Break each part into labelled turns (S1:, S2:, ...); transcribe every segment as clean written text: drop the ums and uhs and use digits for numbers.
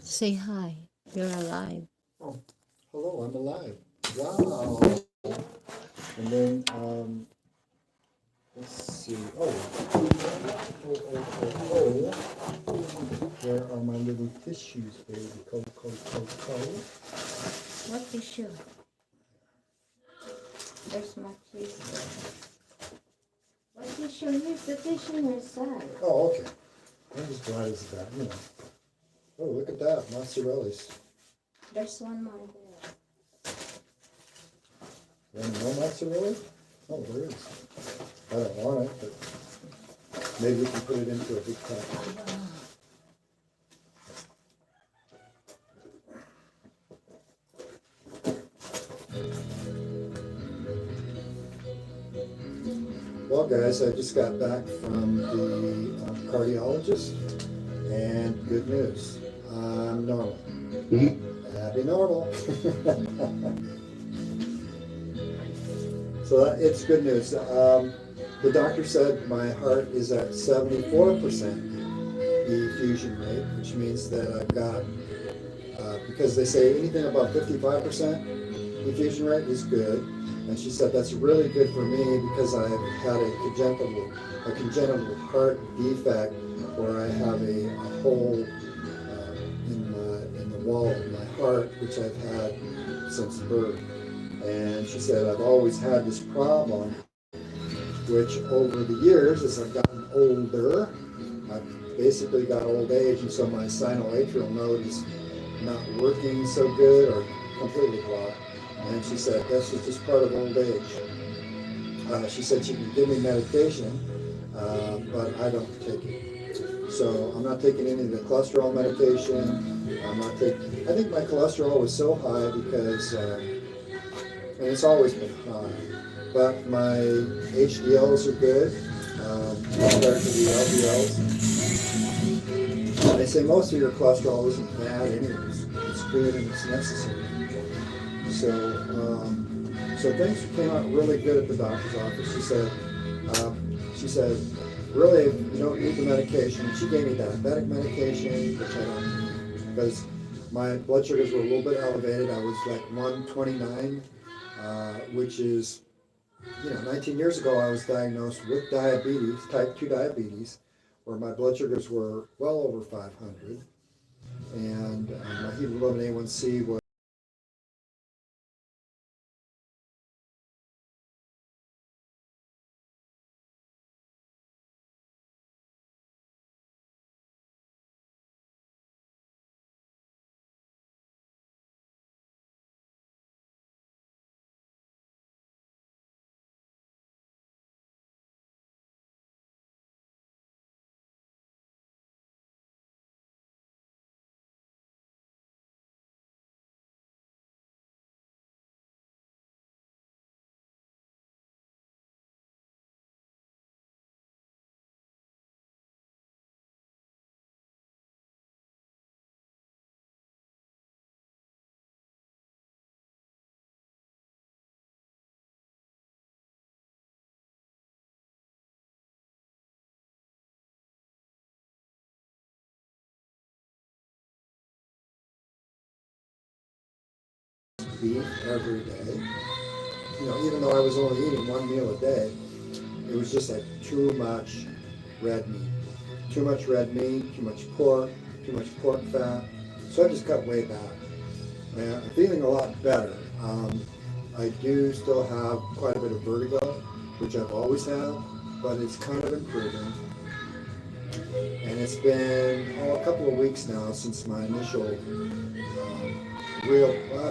S1: Say hi. You're alive.
S2: Oh, hello, I'm alive. Wow. And then, let's see. Where are my little tissues, baby? Cold.
S1: What tissue? There's my tissue. What tissue? Here's the tissue on your side.
S2: Oh, okay. I'm as glad as that, you know. Oh, look at that, mozzarellas.
S1: There's one more there.
S2: One more mozzarella? Oh, there is. I don't want it, but maybe we can put it into a big pot. Well, guys, I just got back from the cardiologist, and good news, I'm normal. Happy normal. So it's good news. The doctor said my heart is at 74% effusion rate, which means that I've got, because they say anything above 55% effusion rate is good. And she said that's really good for me because I've had a congenital heart defect where I have a hole in the wall of my heart, which I've had since birth. And she said I've always had this problem, which over the years, as I've gotten older, I've basically got old age, and so my sinoatrial node is not working so good or completely blocked. And she said this is just part of old age. She said she can give me medication, but I don't take it. So I'm not taking any of the cholesterol medication. I'm not taking. I think my cholesterol was so high because, and it's always been high. But my HDLs are good compared to the LDLs. They say most of your cholesterol isn't bad anyways. It's good and it's necessary. So things came out really good at the doctor's office. She said, really, you don't need the medication. She gave me diabetic medication, which I don't need because my blood sugars were a little bit elevated. I was like 129, which is, 19 years ago I was diagnosed with diabetes, type 2 diabetes, where my blood sugars were well over 500, and my hemoglobin A1C was beef every day. Even though I was only eating one meal a day, it was just like too much red meat. Too much red meat, too much pork fat. So I just cut way back. And I'm feeling a lot better. I do still have quite a bit of vertigo, which I've always had, but it's kind of improving. And it's been a couple of weeks now since my initial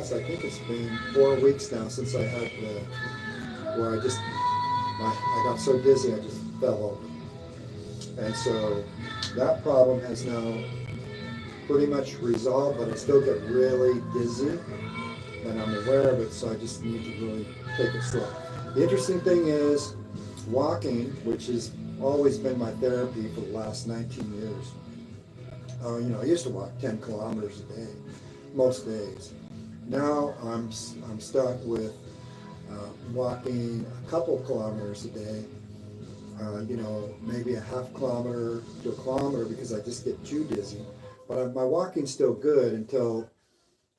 S2: I think it's been 4 weeks now since I had where I got so dizzy I just fell over. And so that problem has now pretty much resolved, but I still get really dizzy, and I'm aware of it, so I just need to really take it slow. The interesting thing is walking, which has always been my therapy for the last 19 years. I used to walk 10 kilometers a day, most days. Now I'm stuck with walking a couple kilometers a day, maybe a half kilometer to a kilometer because I just get too dizzy. but my walking's still good until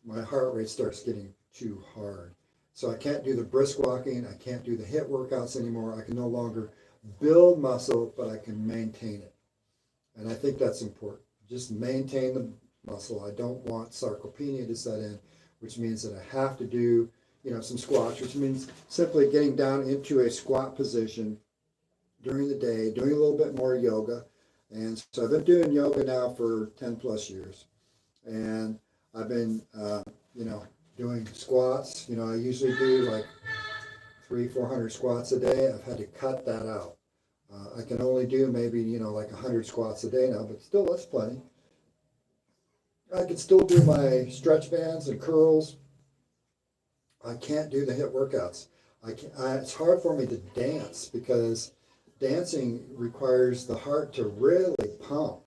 S2: my heart rate starts getting too hard. So I can't do the brisk walking, I can't do the HIIT workouts anymore. I can no longer build muscle, but I can maintain it. And I think that's important. Just maintain the muscle. I don't want sarcopenia to set in, which means that I have to do, some squats, which means simply getting down into a squat position during the day, doing a little bit more yoga. And so I've been doing yoga now for 10 plus years. And I've been, doing squats. I usually do like 300-400 squats a day. I've had to cut that out. I can only do maybe, like 100 squats a day now, but still that's plenty. I can still do my stretch bands and curls. I can't do the HIIT workouts. It's hard for me to dance because dancing requires the heart to really pump,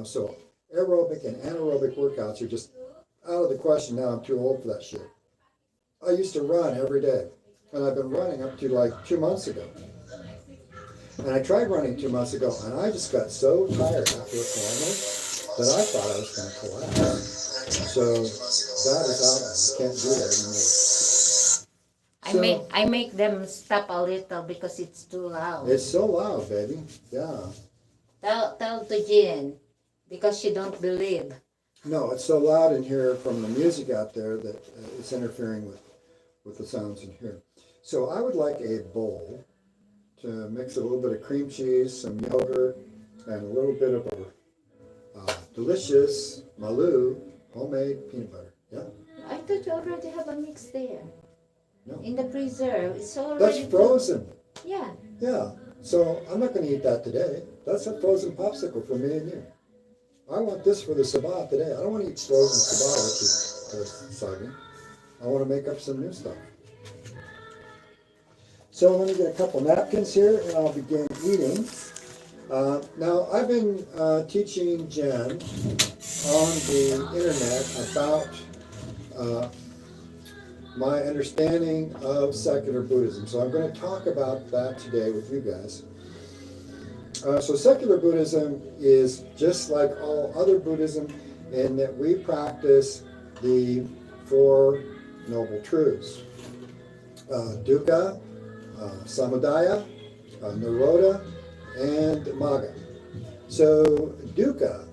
S2: so aerobic and anaerobic workouts are just out of the question now. I'm too old for that shit. I used to run every day, and I've been running up to like 2 months ago. And I tried running 2 months ago, and I just got so tired after a kilometer that I thought I was going to collapse. So that is out. I can't do that anymore.
S1: I make them stop a little because it's too loud.
S2: It's so loud, baby. Yeah.
S1: Tell to Jen, because she don't believe.
S2: No, it's so loud in here from the music out there that it's interfering with the sounds in here. So I would like a bowl to mix a little bit of cream cheese, some yogurt, and a little bit of a delicious Malou homemade peanut butter. Yeah?
S1: I thought you already have a mix there.
S2: No.
S1: In the preserve. It's already...
S2: That's frozen.
S1: Yeah.
S2: Yeah. So I'm not going to eat that today. That's a frozen popsicle for me and you. I want this for the sabbat today. I don't want to eat frozen sabbat, which is soggy. I want to make up some new stuff. So let me get a couple napkins here and I'll begin eating. Now I've been teaching Jen on the internet about my understanding of secular Buddhism. So I'm going to talk about that today with you guys. So secular Buddhism is just like all other Buddhism in that we practice the Four Noble Truths. Dukkha, Samudaya, Nirodha, and Magga. So dukkha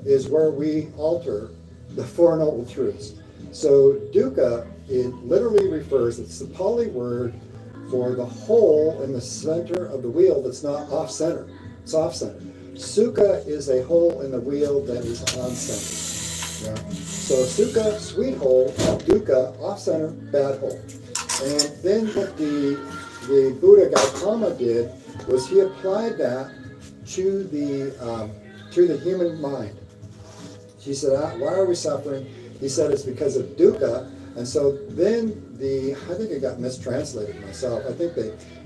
S2: is where we alter the Four Noble Truths. So dukkha, it literally refers, it's the Pali word for the hole in the center of the wheel that's not off-center. It's off-center. Sukha is a hole in the wheel that is on-center. Yeah? So sukha, sweet hole, dukkha, off-center, bad hole. And then what the Buddha Gautama did was he applied that to the human mind. He said, why are we suffering? He said it's because of dukkha. And so then I think it got mistranslated myself. I think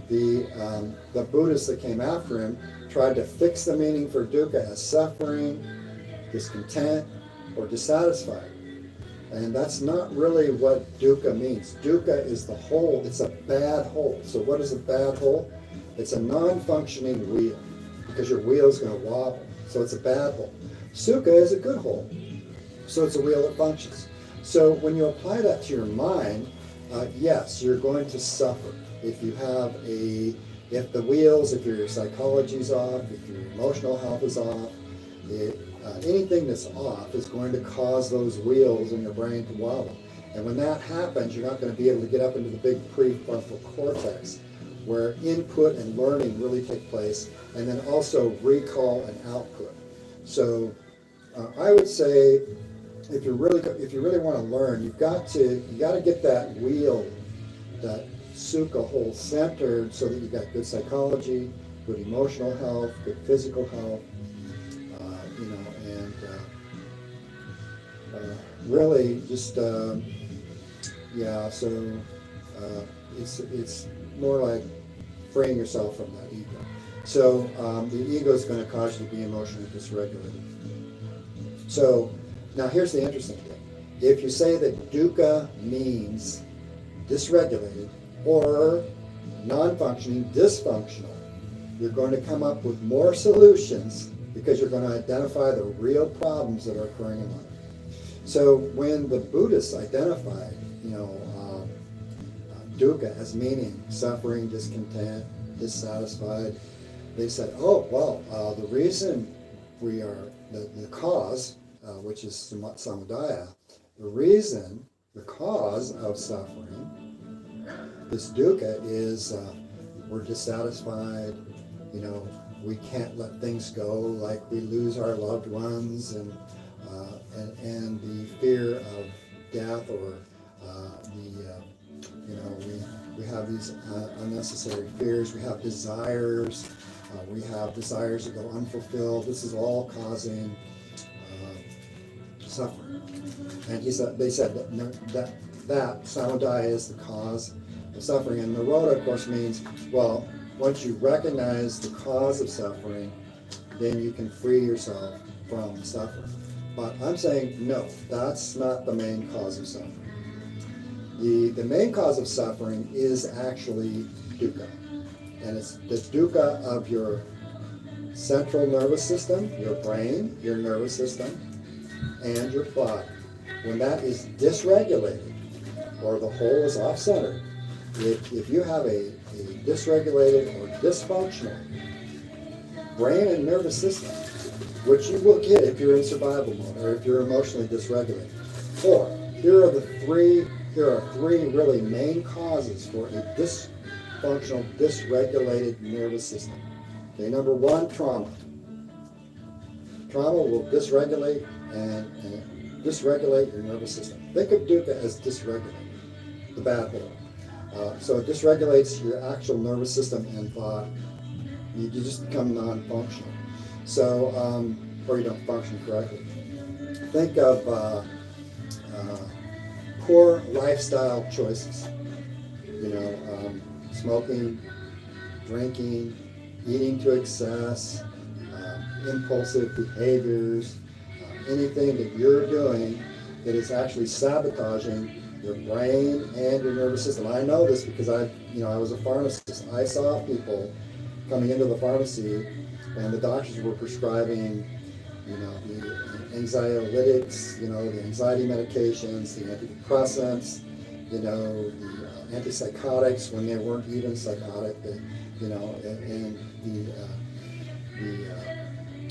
S2: the Buddhists that came after him tried to fix the meaning for dukkha as suffering, discontent, or dissatisfied. And that's not really what dukkha means. Dukkha is the hole. It's a bad hole. So what is a bad hole? It's a non-functioning wheel because your wheel is going to wobble. So it's a bad hole. Sukha is a good hole. So it's a wheel that functions. So when you apply that to your mind, yes, you're going to suffer. If the wheels, if your psychology's off, if your emotional health is off, anything that's off is going to cause those wheels in your brain to wobble. And when that happens, you're not going to be able to get up into the big prefrontal cortex where input and learning really take place, and then also recall and output. So I would say if you really want to learn, you got to get that wheel, that sukha hole centered so that you've got good psychology, good emotional health, good physical health, really just it's more like freeing yourself from that ego. So the ego is going to cause you to be emotionally dysregulated. So now here's the interesting thing. If you say that dukkha means dysregulated or non-functioning, dysfunctional, you're going to come up with more solutions because you're going to identify the real problems that are occurring in life. So when the Buddhists identified, dukkha as meaning suffering, discontent, dissatisfied, they said, oh, well, the reason we are, the cause, which is samudaya, the cause of suffering, this dukkha is we're dissatisfied, we can't let things go, like we lose our loved ones, and the fear of death, or we have these unnecessary fears. We have desires. We have desires that go unfulfilled. This is all causing suffering. And they said that samudaya is the cause of suffering. And nirodha, of course, means, well, once you recognize the cause of suffering, then you can free yourself from suffering. But I'm saying, no, that's not the main cause of suffering. The main cause of suffering is actually dukkha. And it's the dukkha of your central nervous system, your brain, your nervous system, and your body. When that is dysregulated, or the whole is off-centered, if you have a dysregulated or dysfunctional brain and nervous system, which you will get if you're in survival mode or if you're emotionally dysregulated. Or here are three really main causes for a dysfunctional, dysregulated nervous system. Okay, number one, trauma. Trauma will dysregulate and dysregulate your nervous system. Think of dukkha as dysregulated, the bad hole. So it dysregulates your actual nervous system and thought. You just become non-functional. So, or you don't function correctly. Think of poor lifestyle choices. Smoking, drinking, eating to excess, impulsive behaviors, anything that you're doing that is actually sabotaging your brain and your nervous system. I know this because I was a pharmacist. I saw people coming into the pharmacy, and the doctors were prescribing, the anxiolytics, the anxiety medications, the antidepressants, the antipsychotics when they weren't even psychotic, and the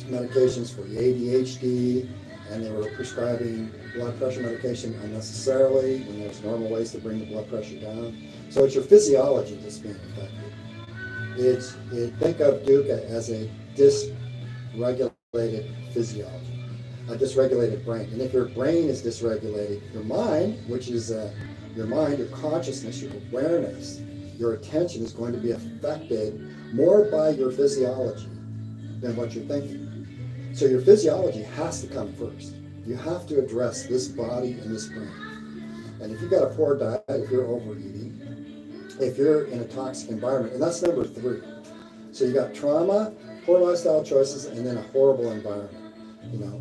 S2: medications for the ADHD, and they were prescribing blood pressure medication unnecessarily when there's normal ways to bring the blood pressure down. So it's your physiology that's being affected. Think of dukkha as a dysregulated physiology, a dysregulated brain. And if your brain is dysregulated, your mind, which is your consciousness, your awareness, your attention is going to be affected more by your physiology than what you're thinking. So your physiology has to come first. You have to address this body and this brain. And if you've got a poor diet, if you're overeating, if you're in a toxic environment, and that's number 3. So you got trauma, poor lifestyle choices, and then a horrible environment.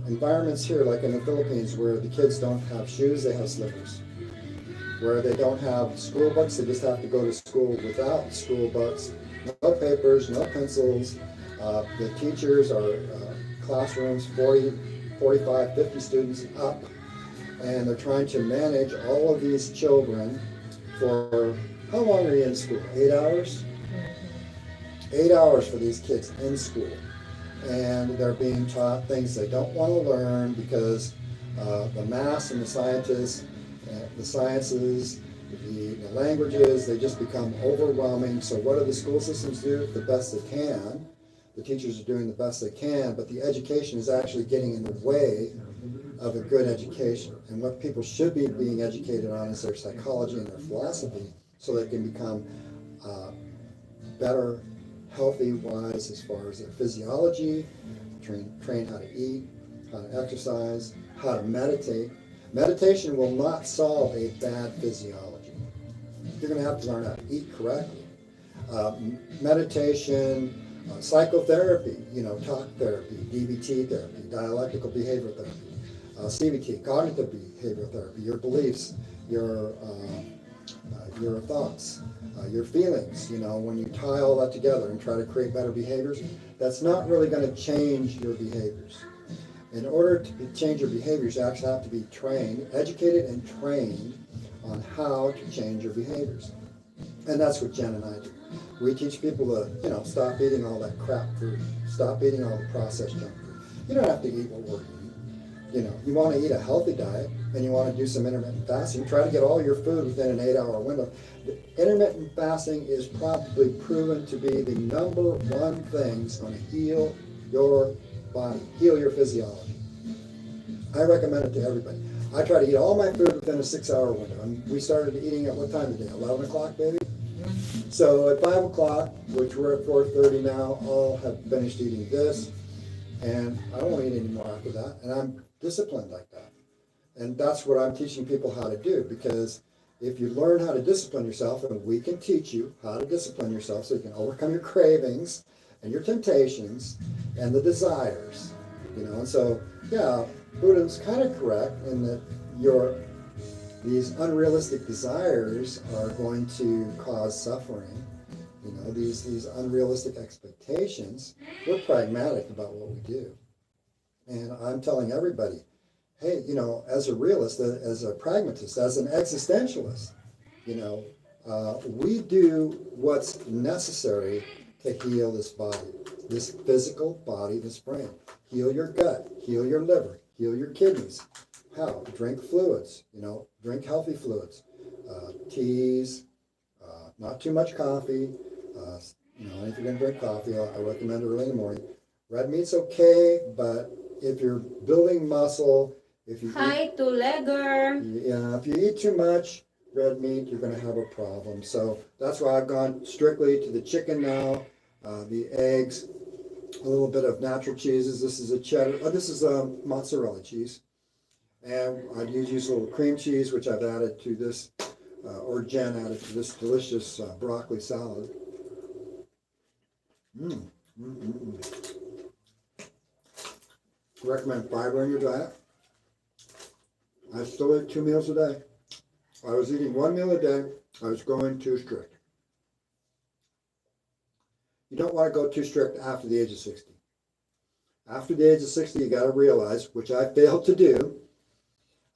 S2: Environments here, like in the Philippines, where the kids don't have shoes, they have slippers. Where they don't have school books, they just have to go to school without school books. No papers, no pencils. The teachers are classrooms, 40, 45, 50 students up, and they're trying to manage all of these children for, how long are you in school? 8 hours? 8 hours for these kids in school. And they're being taught things they don't want to learn because the maths and the scientists, the sciences, the languages, they just become overwhelming. So what do the school systems do? The best they can. The teachers are doing the best they can, but the education is actually getting in the way of a good education. And what people should be being educated on is their psychology and their philosophy, so they can become better, healthy-wise as far as their physiology, train how to eat, how to exercise, how to meditate. Meditation will not solve a bad physiology. You're going to have to learn how to eat correctly. Meditation, psychotherapy, talk therapy, DBT therapy, dialectical behavior therapy, CBT, cognitive behavioral therapy, your beliefs, your your thoughts, your feelings. You know, when you tie all that together and try to create better behaviors, that's not really going to change your behaviors. In order to change your behaviors, you actually have to be trained, educated and trained on how to change your behaviors. And that's what Jen and I do. We teach people to, stop eating all that crap food. Stop eating all the processed junk food. You don't have to eat what we're eating. You want to eat a healthy diet and you want to do some intermittent fasting. Try to get all your food within an 8-hour window. Intermittent fasting is probably proven to be the number one thing that's going to heal your body, heal your physiology. I recommend it to everybody. I try to eat all my food within a 6-hour window. And we started eating at what time of day? 11 o'clock, baby? So at 5 o'clock, which we're at 4:30 now, I'll have finished eating this. And I don't want to eat any more after that. And I'm disciplined like that. And that's what I'm teaching people how to do. Because if you learn how to discipline yourself, and we can teach you how to discipline yourself so you can overcome your cravings and your temptations and the desires. And so, yeah, Buddha's kind of correct in that these unrealistic desires are going to cause suffering. These unrealistic expectations. We're pragmatic about what we do. And I'm telling everybody, hey, as a realist, as a pragmatist, as an existentialist, we do what's necessary to heal this body, this physical body, this brain. Heal your gut, heal your liver, heal your kidneys. How? Drink fluids, drink healthy fluids, teas, not too much coffee. If you're going to drink coffee, I recommend it early in the morning. Red meat's okay, but if you're building muscle, if you eat too much red meat, you're going to have a problem. So that's why I've gone strictly to the chicken now, the eggs, a little bit of natural cheeses. This is a cheddar. This is a mozzarella cheese. And I'd use a little cream cheese, which I've added to this, or Jen added to this delicious broccoli salad. Recommend fiber in your diet. I still eat 2 meals a day. I was eating 1 meal a day. I was going too strict. You don't want to go too strict after the age of 60. After the age of 60, you got to realize, which I failed to do,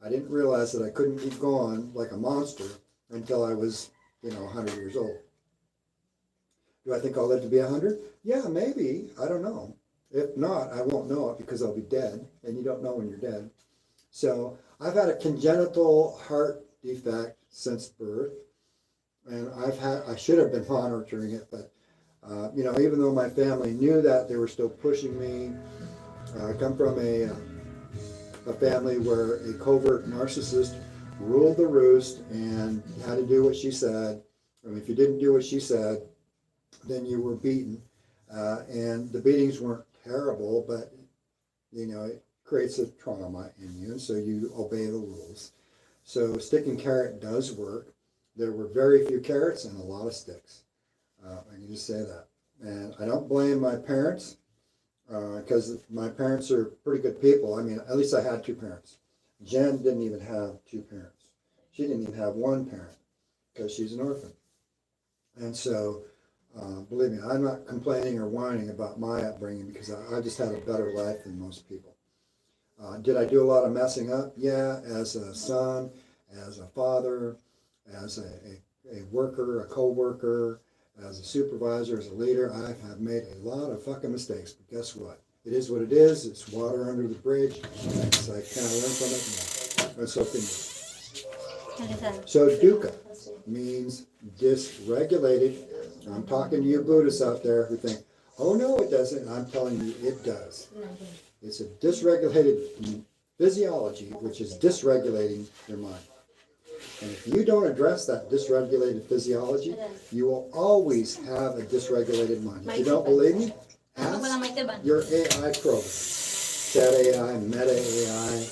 S2: I didn't realize that I couldn't keep going like a monster until I was, 100 years old. Do I think I'll live to be 100? Yeah, maybe. I don't know. If not, I won't know it because I'll be dead, and you don't know when you're dead. So I've had a congenital heart defect since birth, and I should have been monitoring it, but even though my family knew that, they were still pushing me. I come from a family where a covert narcissist ruled the roost and had to do what she said. And if you didn't do what she said, then you were beaten. And the beatings weren't terrible, but it creates a trauma in you, so you obey the rules. So stick and carrot does work. There were very few carrots and a lot of sticks. I can just say that. And I don't blame my parents, because my parents are pretty good people. I mean, at least I had 2 parents. Jen didn't even have 2 parents. She didn't even have 1 parent because she's an orphan. And so, believe me, I'm not complaining or whining about my upbringing because I just had a better life than most people. Did I do a lot of messing up? Yeah, as a son, as a father, as a worker, a co-worker, as a supervisor, as a leader. I have made a lot of fucking mistakes, but guess what? It is what it is. It's water under the bridge. So I kind of learn from it. And so can you. So dukkha means dysregulated. I'm talking to you Buddhists out there who think, oh no, it doesn't. And I'm telling you, it does. It's a dysregulated physiology, which is dysregulating your mind. And if you don't address that dysregulated physiology, you will always have a dysregulated mind. If you don't believe me, ask your AI program. Chat AI, Meta AI,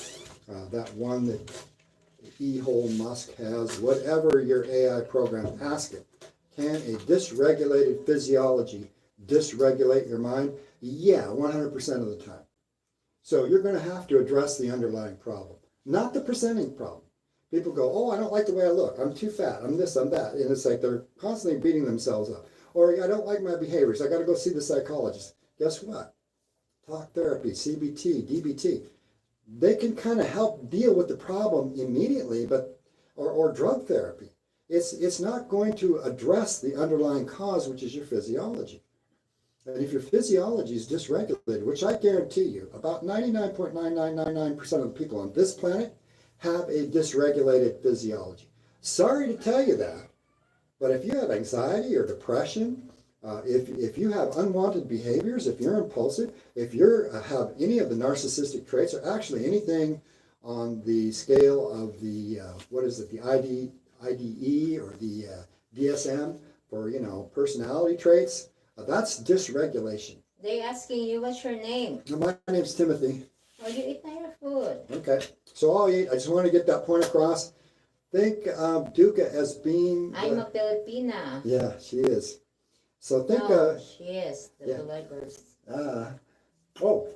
S2: that one that Elon Musk has, whatever your AI program, ask it. Can a dysregulated physiology dysregulate your mind? Yeah, 100% of the time. So you're going to have to address the underlying problem, not the presenting problem. People go, oh, I don't like the way I look. I'm too fat. I'm this, I'm that. And it's like they're constantly beating themselves up. Or I don't like my behaviors. I got to go see the psychologist. Guess what? Talk therapy, CBT, DBT. They can kind of help deal with the problem immediately, but or drug therapy. It's not going to address the underlying cause, which is your physiology. And if your physiology is dysregulated, which I guarantee you, about 99.9999% of the people on this planet have a dysregulated physiology. Sorry to tell you that, but if you have anxiety or depression, if you have unwanted behaviors, if you're impulsive, if you have any of the narcissistic traits, or actually anything on the scale of the, the IDE or the DSM for, personality traits, that's dysregulation.
S1: They asking you what's your name.
S2: My name's Timothy.
S1: Oh, you eat your food.
S2: Okay, so I'll eat. I just want to get that point across. Think of Duca as being...
S1: I'm a Filipina.
S2: Yeah, she is. So think...
S1: No, she is. The
S2: yeah.
S1: believers.
S2: Oh,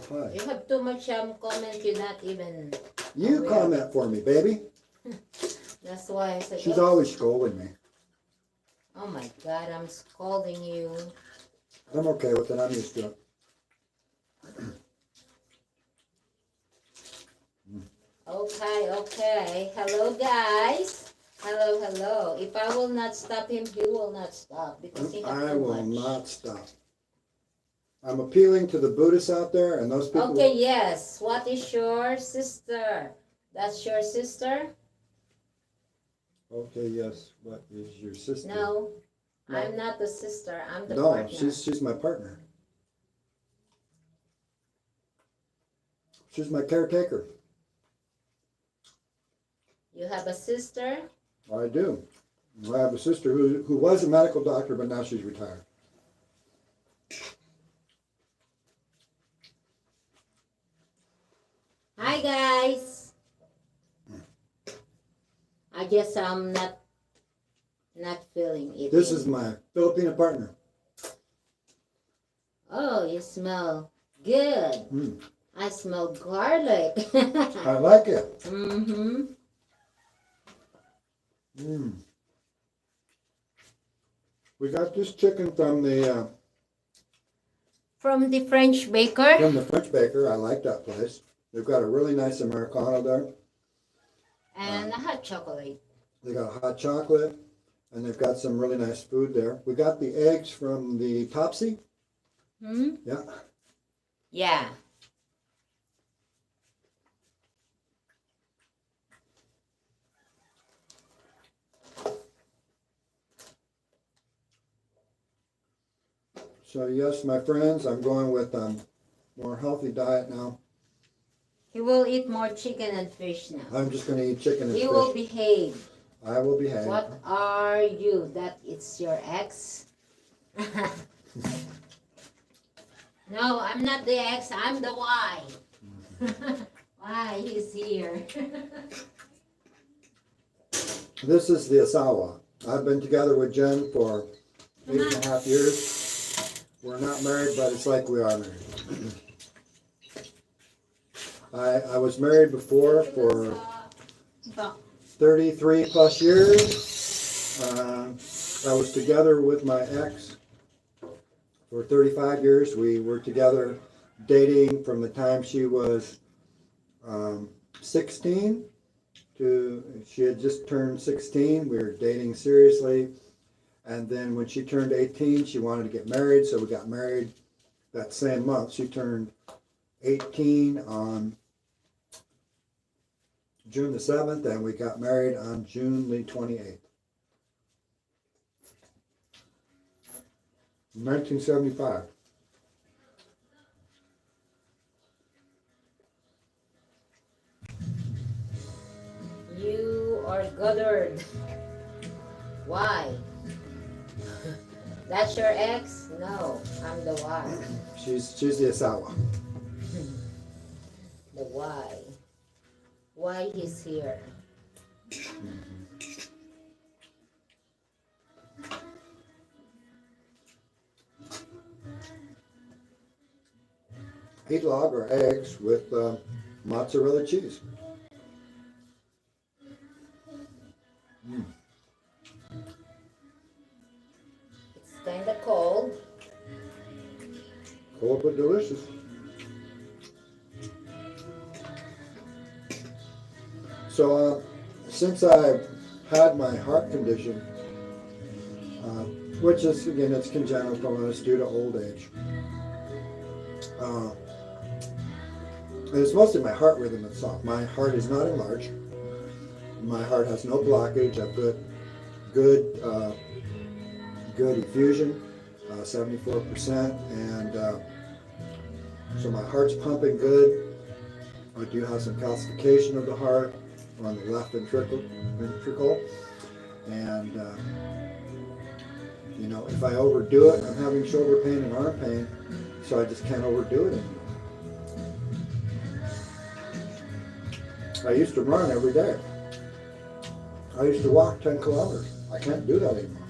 S2: hi.
S1: You have too much comment. You're not even...
S2: You
S1: aware.
S2: comment for me, baby.
S1: That's why I said...
S2: She's always scolding me.
S1: Oh my God, I'm scolding you.
S2: I'm okay with it. I'm used to it.
S1: Okay. Hello, guys. Hello. If I will not stop him, he will not stop because he has
S2: I
S1: too
S2: will
S1: much.
S2: not stop. I'm appealing to the Buddhists out there and those people...
S1: Okay, yes. What is your sister? That's your sister?
S2: Okay, yes. What is your sister?
S1: No,
S2: No.
S1: I'm not the sister. I'm the
S2: No,
S1: partner.
S2: she's my partner. She's my caretaker.
S1: You have a sister?
S2: I do. I have a sister who was a medical doctor, but now she's retired.
S1: Hi, guys. I guess I'm not feeling it.
S2: This is my Filipino partner.
S1: Oh, you smell good.
S2: Mm.
S1: I smell garlic.
S2: I like it.
S1: Mm-hmm.
S2: Mm. We got this chicken from the
S1: French baker.
S2: French baker. I like that place. They've got a really nice Americano there.
S1: And hot chocolate.
S2: They got hot chocolate, and they've got some really nice food there. We got the eggs from the Topsy.
S1: Hmm?
S2: Yeah.
S1: Yeah.
S2: So yes, my friends, I'm going with more healthy diet now.
S1: He will eat more chicken and fish now.
S2: I'm just going to eat chicken and
S1: He
S2: fish.
S1: will behave.
S2: I will behave.
S1: What are you? That it's your ex? No, I'm not the ex. I'm the Y. Why? He's here.
S2: This is the Asawa. I've been together with Jen for 8.5 years. We're not married, but it's like we are married. I was married before for 33 plus years. I was together with my ex for 35 years. We were together dating from the time she was 16 to she had just turned 16. We were dating seriously. And then when she turned 18, she wanted to get married. So we got married that same month. She turned 18 on June the 7th, and we got married on June the 28th. 1975.
S1: You are Goddard. Why? That's your ex? No, I'm the Y.
S2: She's the Asawa.
S1: The Y. Why he's here?
S2: Heat log or eggs with mozzarella cheese.
S1: kind of cold.
S2: Cold but delicious. So, since I've had my heart condition, which is, again, it's congenital and it's due to old age. And it's mostly my heart rhythm that's off. My heart is not enlarged. My heart has no blockage. I've got good effusion, 74%, and so my heart's pumping good. I do have some calcification of the heart on the left ventricle, and you know, if I overdo it, I'm having shoulder pain and arm pain, so I just can't overdo it anymore. I used to run every day. I used to walk 10 kilometers. I can't do that anymore.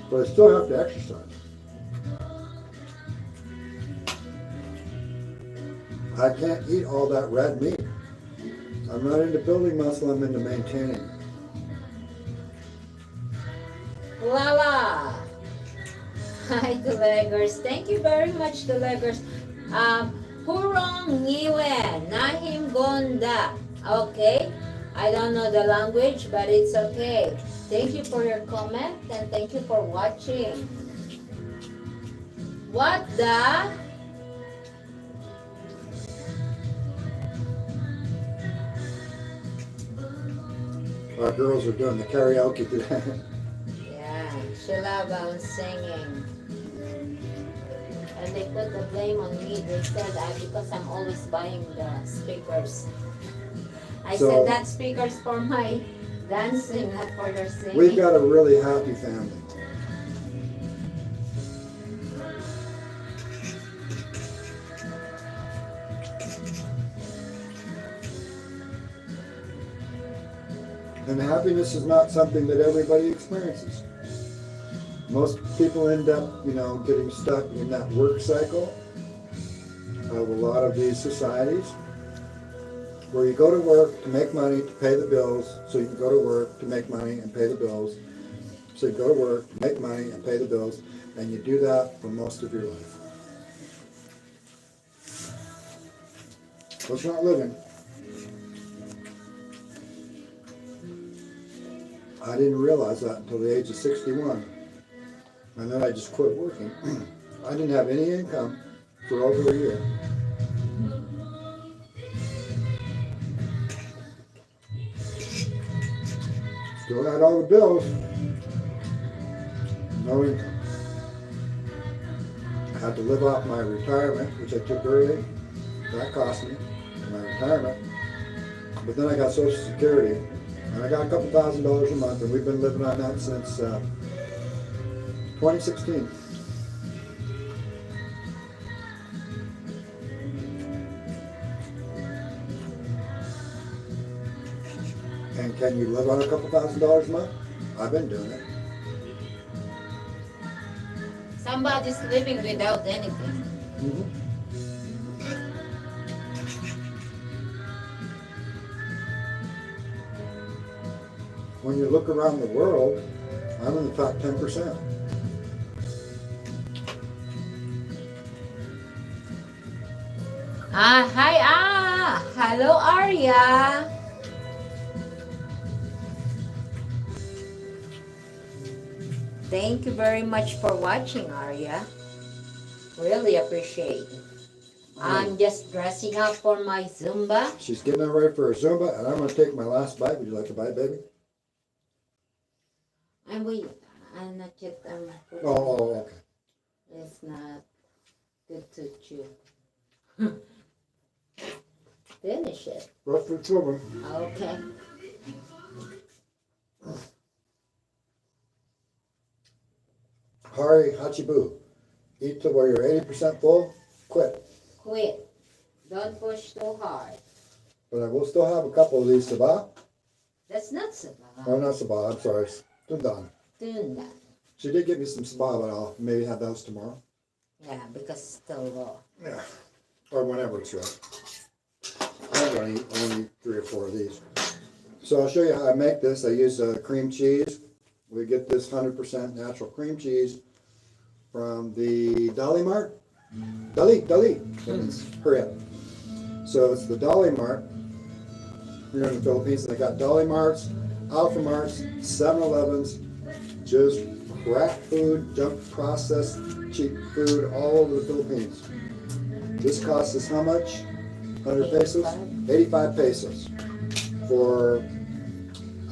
S2: But I still have to exercise. I can't eat all that red meat. I'm not into building muscle, I'm into maintaining.
S1: Lala! Hi, Leggers. Thank you very much, Leggers. Hurong Niwen, Nahim Gonda. Okay, I don't know the language, but it's okay. Thank you for your comment and thank you for watching. What the?
S2: Our girls are doing the karaoke today.
S1: Yeah, Shilabang singing. And they put the blame on me. They said because I'm always buying the speakers. I
S2: So-
S1: said that speakers for my dancing, not for your singing.
S2: We've got a really happy family. And happiness is not something that everybody experiences. Most people end up, you know, getting stuck in that work cycle of a lot of these societies where you go to work to make money to pay the bills, so you can go to work to make money and pay the bills. So you go to work, make money and pay the bills, and you do that for most of your life. That's not living. I didn't realize that until the age of 61. And then I just quit working. I didn't have any income for over a year. Still had all the bills. No income. I had to live off my retirement, which I took early. That cost me my retirement. But then I got Social Security. And I got a couple $1,000s a month, and we've been living on that since 2016. And can you live on a couple $1,000s a month? I've been doing it.
S1: Somebody's living without anything.
S2: Mm-hmm. When you look around the world, I'm in the top 10%.
S1: Hi, hello, Arya. Thank you very much for watching, Arya. Really appreciate it. I'm just dressing up for my Zumba.
S2: She's getting it ready for her Zumba, and I'm going to take my last bite. Would you like to bite, baby?
S1: I'm not yet.
S2: Oh, okay.
S1: It's not good to chew. Finish it.
S2: Roast for children.
S1: Okay.
S2: Hari Hachibu. Eat till where you're 80% full, quit.
S1: Quit. Don't push too hard.
S2: But I will still have a couple of these sabah.
S1: That's not sabah.
S2: Oh, not sabah, I'm sorry. Tundan.
S1: Tuna.
S2: She did give me some sabah, but I'll maybe have those tomorrow.
S1: Yeah, because it's still raw.
S2: Yeah. Or whenever it's right. I'm going to eat only 3 or 4 of these. So I'll show you how I make this. I use cream cheese. We get this 100% natural cream cheese from the Dolly Mart. Dolly, goodness, hurry up. So it's the Dolly Mart here in the Philippines. They got Dolly Marts, Alpha Marts, 7-Elevens, just crap food, junk processed, cheap food all over the Philippines. This costs us how much? 100 pesos? 85 pesos for,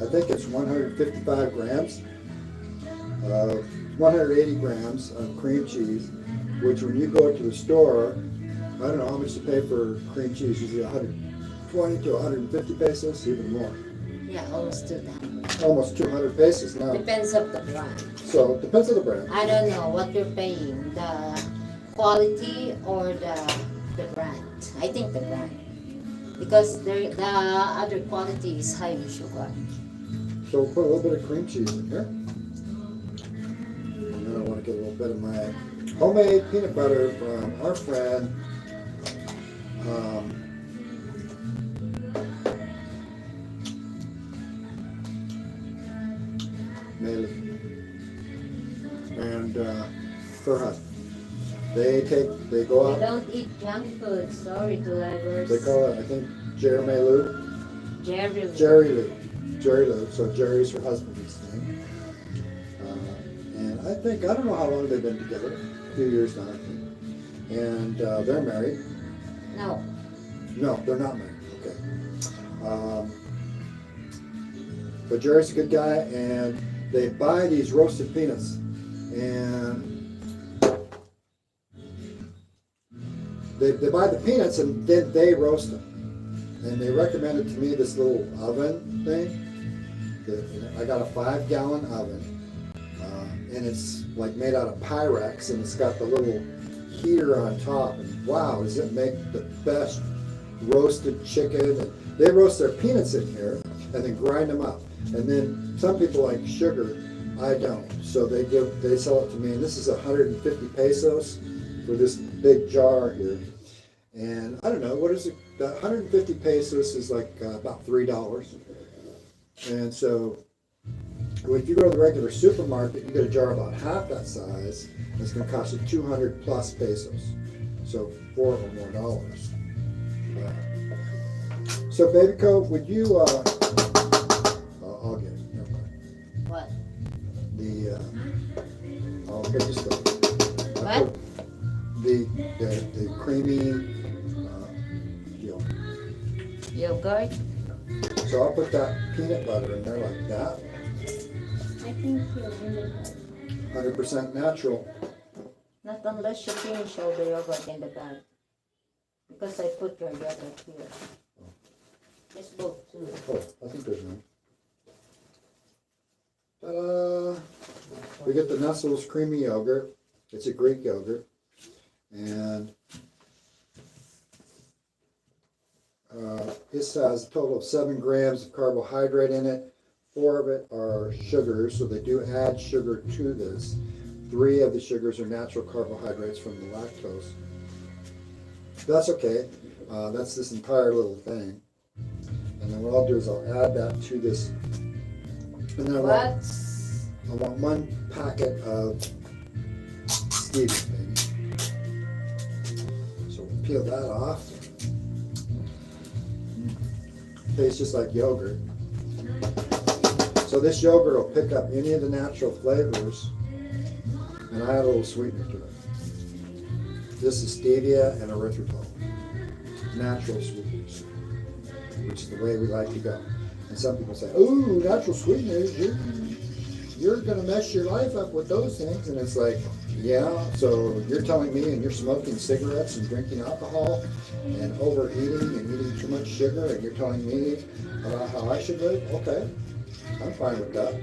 S2: I think it's 155 grams, 180 grams of cream cheese, which when you go to the store, I don't know how much you pay for cream cheese, usually 120 to 150 pesos, even more.
S1: Yeah, almost 200.
S2: Almost 200 pesos now.
S1: Depends on the brand.
S2: So it depends on the brand.
S1: I don't know what you're paying, the quality or the brand. I think the brand. Because the other quality is high in sugar.
S2: So we'll put a little bit of cream cheese in here. And then I want to get a little bit of my homemade peanut butter from our friend Mela and her husband. They go
S1: We
S2: out.
S1: don't eat junk food. Sorry to livers.
S2: They call it, I think, Jeremy Lou.
S1: Jerry.
S2: Jerry Lou. So Jerry's her husband's name. And I don't know how long they've been together. A few years now, I think. And they're married.
S1: No.
S2: No, they're not married. Okay. But Jerry's a good guy, and they buy these roasted peanuts, and they buy the peanuts and then they roast them. And they recommended to me this little oven thing. I got a 5-gallon oven, and it's like made out of Pyrex, and it's got the little heater on top. And wow, does it make the best roasted chicken? And they roast their peanuts in here and then grind them up. And then some people like sugar, I don't. So they sell it to me, and this is 150 pesos for this big jar here. And I don't know, what is it? 150 pesos is like about $3. And so if you go to the regular supermarket, you get a jar about half that size, and it's going to cost you 200 plus pesos. So $4 or more dollars. So Baby Co, would you, I'll get it, never mind.
S1: What?
S2: I'll put this stuff.
S1: What?
S2: The creamy
S1: Yogurt?
S2: So I'll put that peanut butter in there like that.
S1: I think you're really good.
S2: 100% natural.
S1: Not unless you finish all the yogurt in the bag. Because I put your yogurt here. Let's go to
S2: Oh, I think there's one. Ta-da! We get the Nestle's creamy yogurt. It's a Greek yogurt. And this has a total of 7 grams of carbohydrate in it. 4 of it are sugars, so they do add sugar to this. 3 of the sugars are natural carbohydrates from the lactose. That's okay. That's this entire little thing. And then what I'll do is I'll add that to this. And then I want 1 packet of stevia, baby. So we'll peel that off. Tastes just like yogurt. So this yogurt will pick up any of the natural flavors, and I add a little sweetener to it. This is stevia and erythritol, natural sweeteners, which is the way we like to go. And some people say, "Ooh, natural sweeteners, you're going to mess your life up with those things." And it's like, yeah, so you're telling me, and you're smoking cigarettes and drinking alcohol and overeating and eating too much sugar, and you're telling me about how I should live? Okay, I'm fine with that.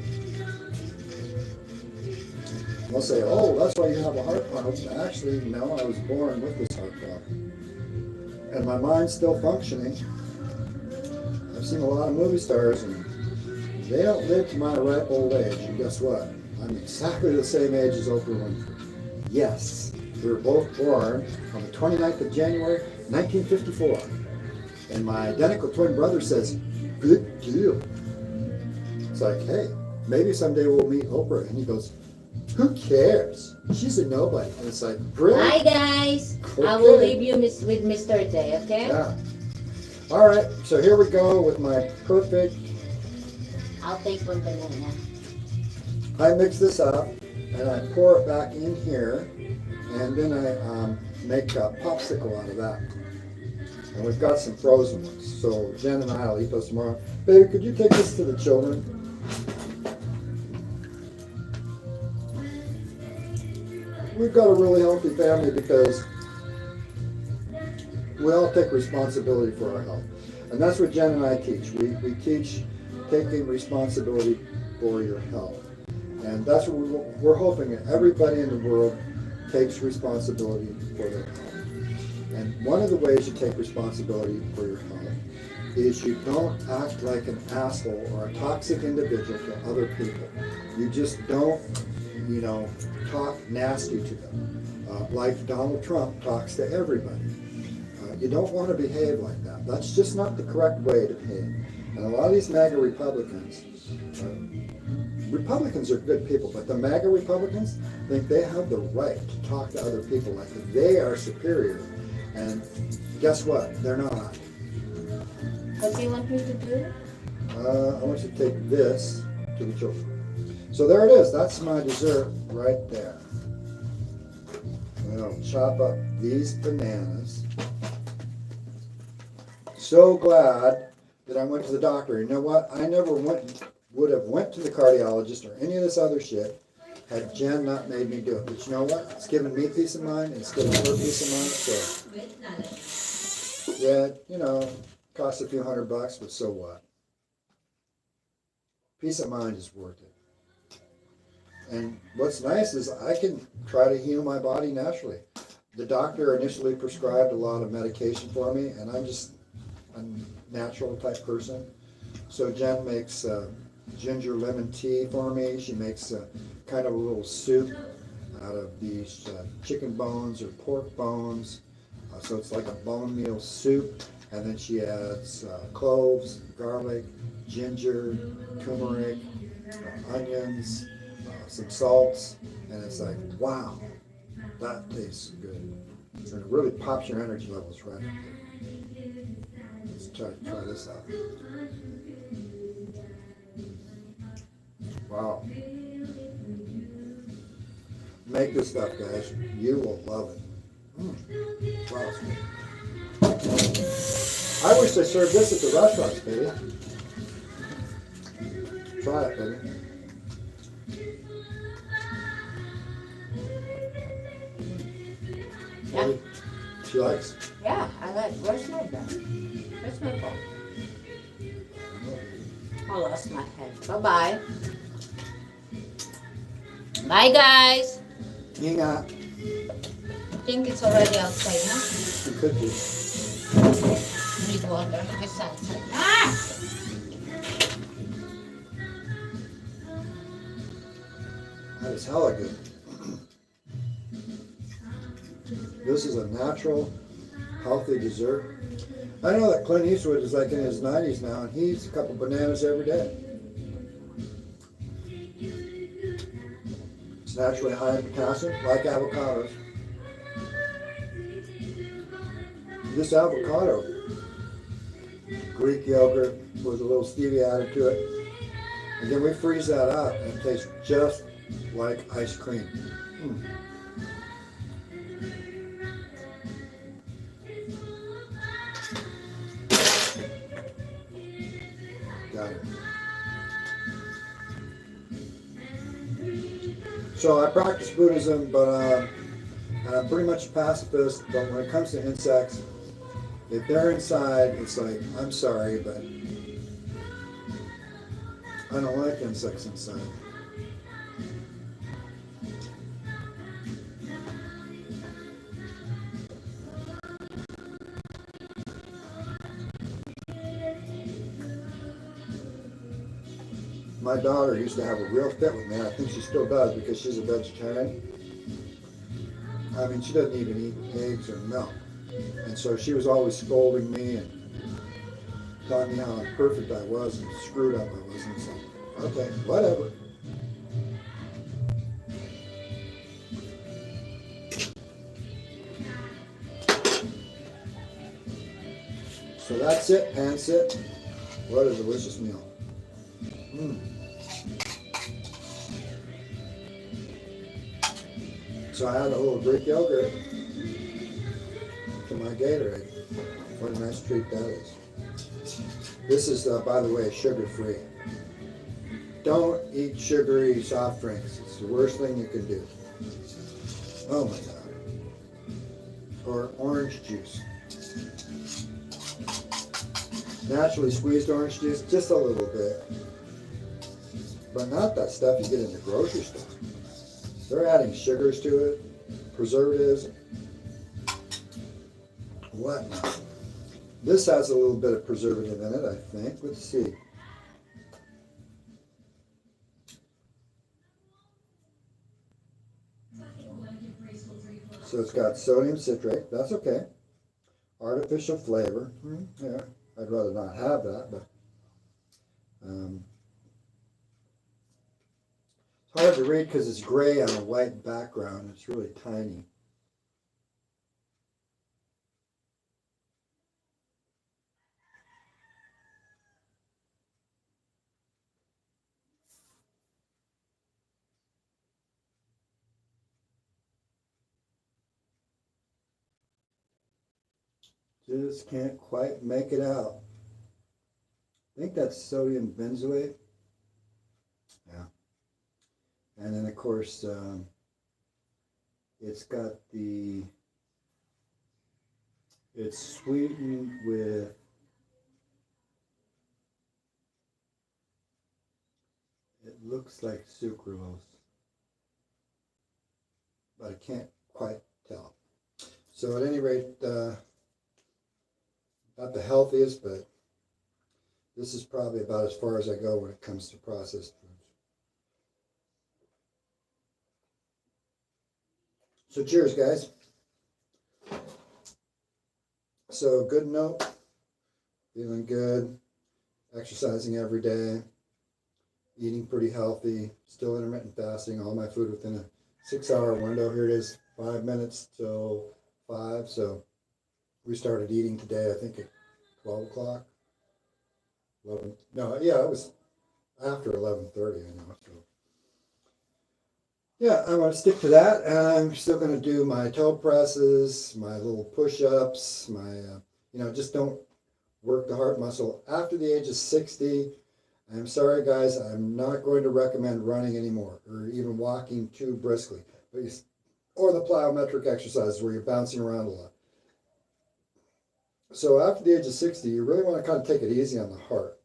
S2: They'll say, "Oh, that's why you have a heart problem." Actually, no, I was born with this heart problem. And my mind's still functioning. I've seen a lot of movie stars, and they don't live to my ripe old age. And guess what? I'm exactly the same age as Oprah Winfrey. Yes, we were both born on the 29th of January, 1954. And my identical twin brother says, "Good deal." It's like, hey, maybe someday we'll meet Oprah. And he goes, who cares? She's a nobody. And it's like, really?
S1: Bye, guys. I
S2: Okay.
S1: will leave you with Mr. J, okay?
S2: Yeah. All right, so here we go with my perfect.
S1: I'll take one banana.
S2: I mix this up and I pour it back in here, and then I make a popsicle out of that. And we've got some frozen ones, so Jen and I will eat those tomorrow. Baby, could you take this to the children? We've got a really healthy family because we all take responsibility for our health. And that's what Jen and I teach. We teach taking responsibility for your health. And that's what we're hoping that everybody in the world takes responsibility for their health. And one of the ways you take responsibility for your health is you don't act like an asshole or a toxic individual to other people. You just don't, talk nasty to them. Like Donald Trump talks to everybody. You don't want to behave like that. That's just not the correct way to behave. And a lot of these MAGA Republicans, Republicans are good people, but the MAGA Republicans think they have the right to talk to other people like they are superior. And guess what? They're not.
S1: What do you want me to do?
S2: I want you to take this to the children. So there it is. That's my dessert right there. And I'll chop up these bananas. So glad that I went to the doctor. You know what? I never would have went to the cardiologist or any of this other shit had Jen not made me do it. But you know what? It's given me peace of mind. It's given her peace of mind. So yeah, costs a few $100, but so what? Peace of mind is worth it. And what's nice is I can try to heal my body naturally. The doctor initially prescribed a lot of medication for me, and I'm just a natural type person. So Jen makes ginger lemon tea for me. She makes kind of a little soup out of these chicken bones or pork bones. So it's like a bone meal soup. And then she adds cloves, garlic, ginger, turmeric, onions, some salts, and it's like, wow, that tastes good. And it really pops your energy levels right up there. Let's try this out. Wow. Make this stuff, guys. You will love it. Wow, it's good. I wish they served this at the restaurants, baby. Try it, baby.
S1: Yeah.
S2: She likes.
S1: Yeah, I like. Where's my bag? Where's my phone? I lost my head. Bye-bye. Bye, guys.
S2: Ingat.
S1: I think it's already outside, huh?
S2: It could be.
S1: Need water. It's outside. Ah!
S2: That is hella good. This is a natural, healthy dessert. I know that Clint Eastwood is like in his 90s now, and he eats a couple bananas every day. It's naturally high in potassium, like avocados. This avocado, Greek yogurt with a little stevia added to it. And then we freeze that up, and it tastes just like ice cream. Got it. So I practice Buddhism, but and I'm pretty much a pacifist. But when it comes to insects, if they're inside, it's like, I'm sorry, but I don't like insects inside. My daughter used to have a real fit with me, and I think she still does because she's a vegetarian. I mean, she doesn't even eat eggs or milk. And so she was always scolding me and telling me how imperfect I was and screwed up I was. And so Okay, whatever. So that's it, pan sit. What a delicious meal. Mm. So I had a little Greek yogurt to my Gatorade. What a nice treat that is. This is, by the way, sugar-free. Don't eat sugary soft drinks. It's the worst thing you can do. Oh my God. Or orange juice. Naturally squeezed orange juice, just a little bit. But not that stuff you get in the grocery store. They're adding sugars to it, preservatives, whatnot. This has a little bit of preservative in it, I think. Let's see. So it's got sodium citrate. That's okay. Artificial flavor. Yeah, I'd rather not have that, but it's hard to read because it's gray on a white background. It's really tiny. Just can't quite make it out. I think that's sodium benzoate. Yeah. And then of course, it's got it's sweetened with it looks like sucralose, but I can't quite tell. So at any rate, not the healthiest, but this is probably about as far as I go when it comes to processed foods. So cheers, guys. So good note, feeling good, exercising every day, eating pretty healthy, still intermittent fasting, all my food within a 6-hour window. Here it is, 5 minutes till 5. So we started eating today, I think at 12 o'clock. 11, no, yeah, it was after 11:30, I know. So yeah, I want to stick to that. And I'm still going to do my toe presses, my little push-ups, my, just don't work the heart muscle. After the age of 60, I'm sorry, guys, I'm not going to recommend running anymore or even walking too briskly, or the plyometric exercises where you're bouncing around a lot. So after the age of 60, you really want to kind of take it easy on the heart.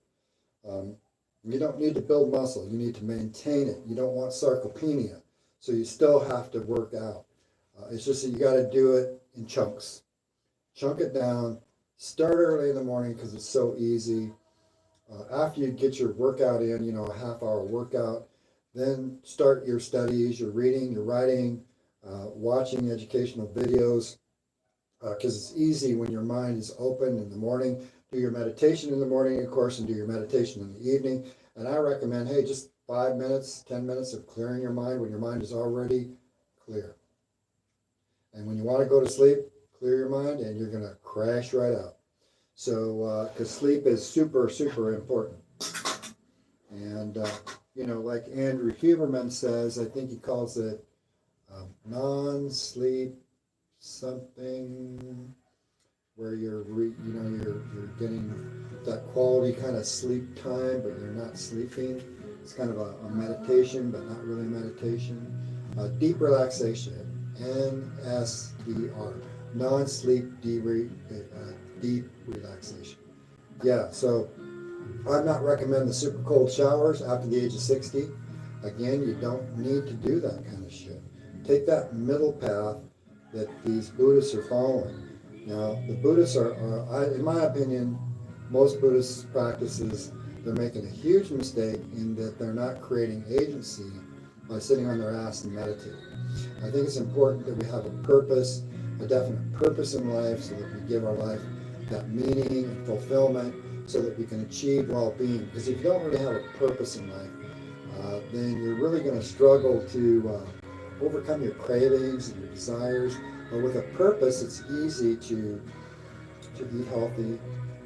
S2: You don't need to build muscle. You need to maintain it. You don't want sarcopenia. So you still have to work out. It's just that you got to do it in chunks. Chunk it down. Start early in the morning because it's so easy. After you get your workout in, a half-hour workout, then start your studies, your reading, your writing, watching educational videos, because it's easy when your mind is open in the morning. Do your meditation in the morning, of course, and do your meditation in the evening. And I recommend, hey, just 5 minutes, 10 minutes of clearing your mind when your mind is already clear. And when you want to go to sleep, clear your mind and you're going to crash right out. So, because sleep is super, super important. And, like Andrew Huberman says, I think he calls it non-sleep something, where you're getting that quality kind of sleep time, but you're not sleeping. It's kind of a meditation, but not really meditation. Deep relaxation, NSDR, non-sleep deep relaxation. Yeah, so I'm not recommending the super cold showers after the age of 60. Again, you don't need to do that kind of shit. Take that middle path that these Buddhists are following. Now, the Buddhists are, in my opinion, most Buddhist practices, they're making a huge mistake in that they're not creating agency by sitting on their ass and meditating. I think it's important that we have a purpose, a definite purpose in life, so that we give our life that meaning and fulfillment, so that we can achieve well-being. Because if you don't really have a purpose in life, then you're really going to struggle to overcome your cravings and your desires. But with a purpose, it's easy to eat healthy,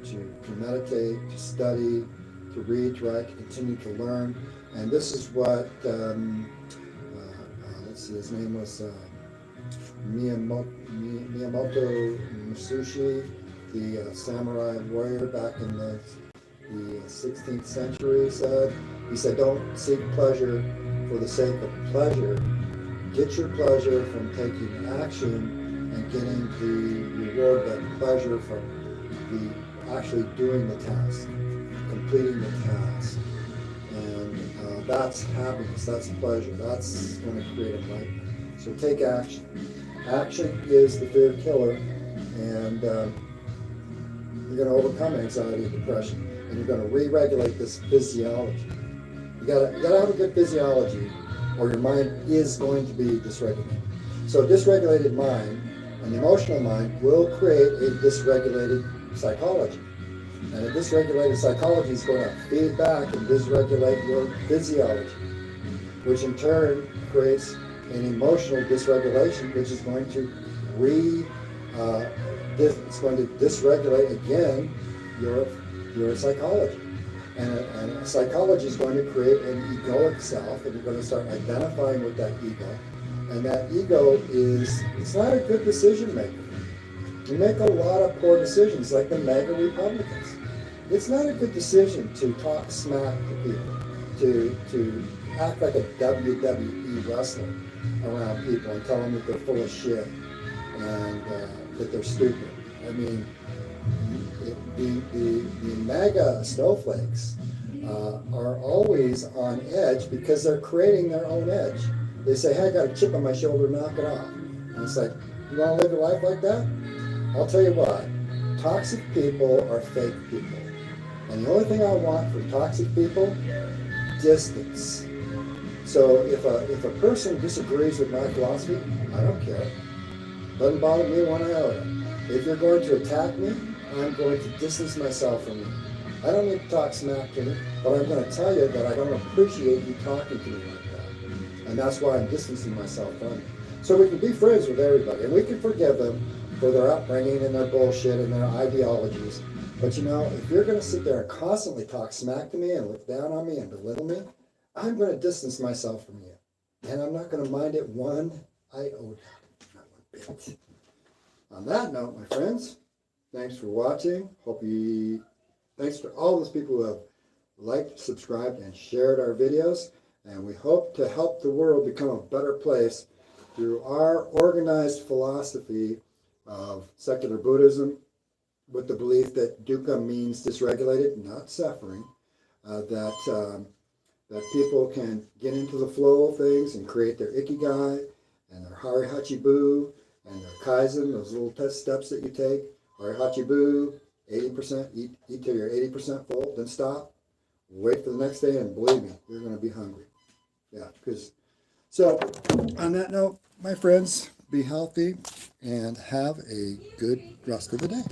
S2: to meditate, to study, to read, to write, to continue to learn. And this is what, let's see, his name was Miyamoto Musashi, the samurai warrior back in the 16th century said. He said, don't seek pleasure for the sake of pleasure. Get your pleasure from taking action and getting the reward, that pleasure from the actually doing the task, completing the task. And that's happiness, that's pleasure, that's going to create enlightenment. So take action. Action is the fear killer, and you're going to overcome anxiety and depression, and you're going to re-regulate this physiology. You gotta have a good physiology, or your mind is going to be dysregulated. So a dysregulated mind, an emotional mind, will create a dysregulated psychology. And a dysregulated psychology is going to feed back and dysregulate your physiology, which in turn creates an emotional dysregulation, which is going to it's going to dysregulate again your psychology. And psychology is going to create an egoic self, and you're going to start identifying with that ego. And that ego it's not a good decision maker. You make a lot of poor decisions, like the MAGA Republicans. It's not a good decision to talk smack to people, to act like a WWE wrestler around people and tell them that they're full of shit and that they're stupid. I mean, the MAGA snowflakes are always on edge because they're creating their own edge. They say, hey, I got a chip on my shoulder, knock it off. And it's like, you want to live your life like that? I'll tell you what, toxic people are fake people. And the only thing I want from toxic people, distance. So if a person disagrees with my philosophy, I don't care. Doesn't bother me one iota. If you're going to attack me, I'm going to distance myself from you. I don't need to talk smack to you, but I'm going to tell you that I don't appreciate you talking to me like that. And that's why I'm distancing myself from you. So we can be friends with everybody, and we can forgive them for their upbringing and their bullshit and their ideologies. But you know, if you're going to sit there and constantly talk smack to me and look down on me and belittle me, I'm going to distance myself from you. And I'm not going to mind it one iota, not one bit. On that note, my friends, thanks for watching. Thanks to all those people who have liked, subscribed, and shared our videos. And we hope to help the world become a better place through our organized philosophy of secular Buddhism, with the belief that dukkha means dysregulated, not suffering, that people can get into the flow of things and create their ikigai and their harihachibu and their kaizen, those little test steps that you take. Harihachibu, 80%, eat till you're 80% full, then stop, wait for the next day, and believe me, you're going to be hungry. Yeah, so on that note, my friends, be healthy and have a good rest of the day.